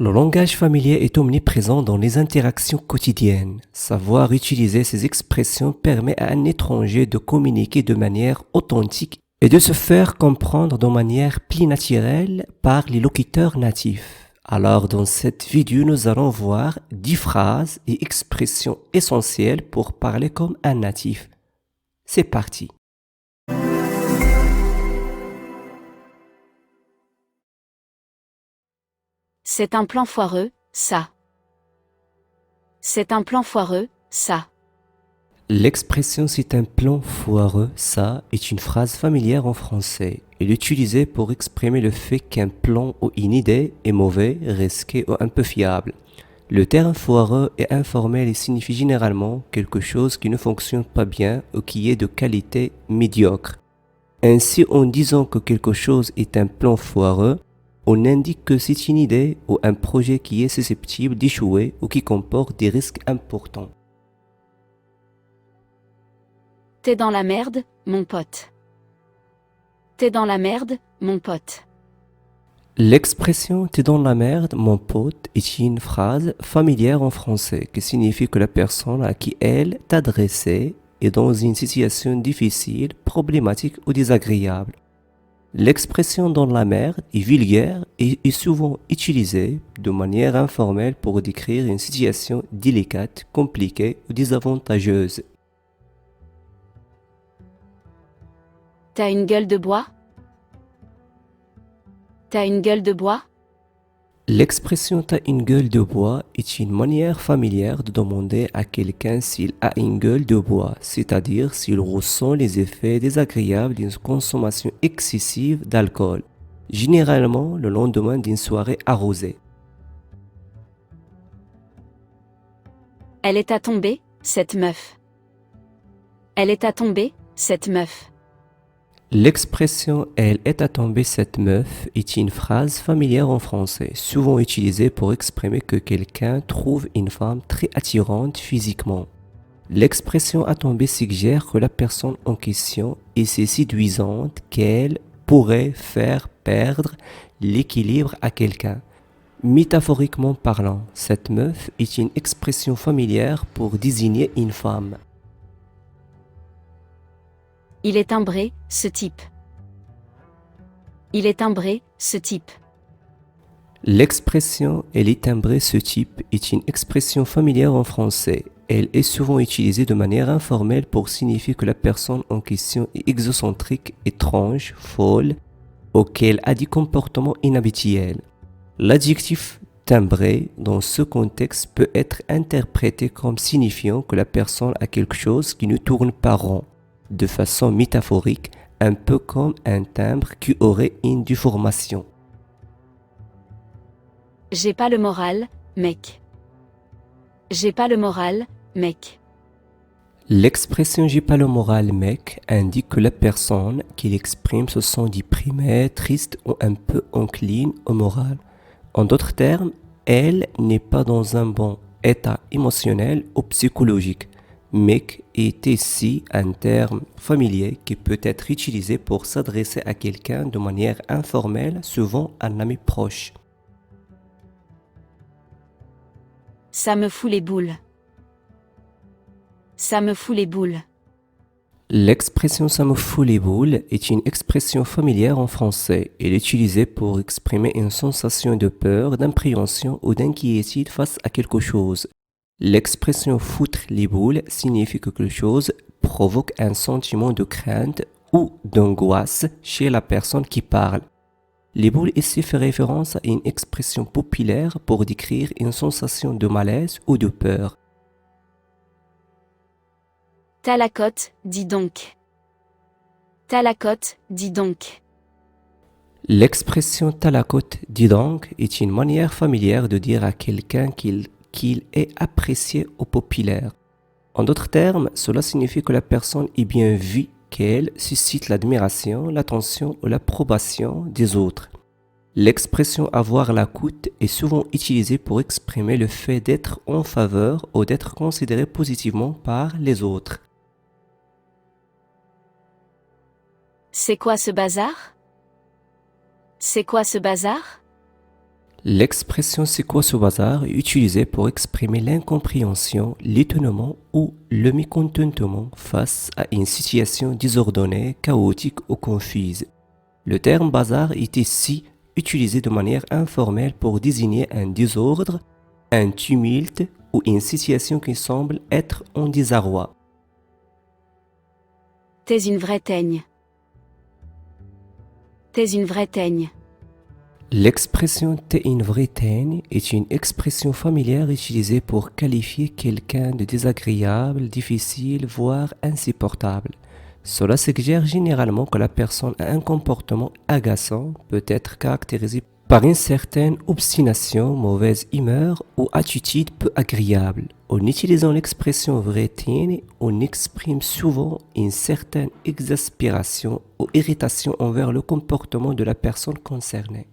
Le langage familier est omniprésent dans les interactions quotidiennes. Savoir utiliser ces expressions permet à un étranger de communiquer de manière authentique et de se faire comprendre de manière plus naturelle par les locuteurs natifs. Alors dans cette vidéo, nous allons voir 10 phrases et expressions essentielles pour parler comme un natif. C'est parti. C'est un plan foireux, ça. C'est un plan foireux, ça. L'expression c'est un plan foireux, ça est une phrase familière en français. Elle est utilisée pour exprimer le fait qu'un plan ou une idée est mauvais, risqué ou un peu fiable. Le terme foireux est informel et signifie généralement quelque chose qui ne fonctionne pas bien ou qui est de qualité médiocre. Ainsi, en disant que quelque chose est un plan foireux, on indique que c'est une idée ou un projet qui est susceptible d'échouer ou qui comporte des risques importants. T'es dans la merde, mon pote. T'es dans la merde, mon pote. L'expression t'es dans la merde, mon pote, est une phrase familière en français qui signifie que la personne à qui elle t'adressait est dans une situation difficile, problématique ou désagréable. L'expression dans la merde est vulgaire et est souvent utilisée de manière informelle pour décrire une situation délicate, compliquée ou désavantageuse. T'as une gueule de bois? T'as une gueule de bois? L'expression t'as une gueule de bois est une manière familière de demander à quelqu'un s'il a une gueule de bois, c'est-à-dire s'il ressent les effets désagréables d'une consommation excessive d'alcool, généralement le lendemain d'une soirée arrosée. Elle est à tomber, cette meuf. Elle est à tomber, cette meuf. L'expression elle est à tomber cette meuf est une phrase familière en français, souvent utilisée pour exprimer que quelqu'un trouve une femme très attirante physiquement. L'expression à tomber suggère que la personne en question est si séduisante qu'elle pourrait faire perdre l'équilibre à quelqu'un. Métaphoriquement parlant, cette meuf est une expression familière pour désigner une femme. Il est timbré, ce type. Il est timbré, ce type. L'expression elle est timbrée ce type est une expression familière en français. Elle est souvent utilisée de manière informelle pour signifier que la personne en question est exocentrique, étrange, folle, ou qu'elle a des comportements inhabituels. L'adjectif timbré dans ce contexte peut être interprété comme signifiant que la personne a quelque chose qui ne tourne pas rond, de façon métaphorique, un peu comme un timbre qui aurait une déformation. J'ai pas le moral, mec. J'ai pas le moral, mec. L'expression j'ai pas le moral mec indique que la personne qui l'exprime se sent déprimée, triste ou un peu encline au moral. En d'autres termes, elle n'est pas dans un bon état émotionnel ou psychologique. Mec est ici un terme familier qui peut être utilisé pour s'adresser à quelqu'un de manière informelle, souvent un ami proche. Ça me fout les boules. Ça me fout les boules. L'expression ça me fout les boules est une expression familière en français. Elle est utilisée pour exprimer une sensation de peur, d'appréhension ou d'inquiétude face à quelque chose. L'expression foutre les boules signifie que quelque chose provoque un sentiment de crainte ou d'angoisse chez la personne qui parle. Les boules ici fait référence à une expression populaire pour décrire une sensation de malaise ou de peur. T'as la cote, dis donc. T'as la cote, dis donc. L'expression t'as la cote, dis donc, est une manière familière de dire à quelqu'un qu'il est apprécié ou populaire. En d'autres termes, cela signifie que la personne est bien vue, qu'elle suscite l'admiration, l'attention ou l'approbation des autres. L'expression avoir la cote est souvent utilisée pour exprimer le fait d'être en faveur ou d'être considéré positivement par les autres. C'est quoi ce bazar? C'est quoi ce bazar? L'expression c'est quoi ce bazar est utilisée pour exprimer l'incompréhension, l'étonnement ou le mécontentement face à une situation désordonnée, chaotique ou confuse. Le terme bazar est ici utilisé de manière informelle pour désigner un désordre, un tumulte ou une situation qui semble être en désarroi. T'es une vraie teigne. T'es une vraie teigne. L'expression t'es une vraie teigne est une expression familière utilisée pour qualifier quelqu'un de désagréable, difficile, voire insupportable. Cela suggère généralement que la personne a un comportement agaçant, peut être caractérisé par une certaine obstination, mauvaise humeur ou attitude peu agréable. En utilisant l'expression vraie teigne, on exprime souvent une certaine exaspération ou irritation envers le comportement de la personne concernée.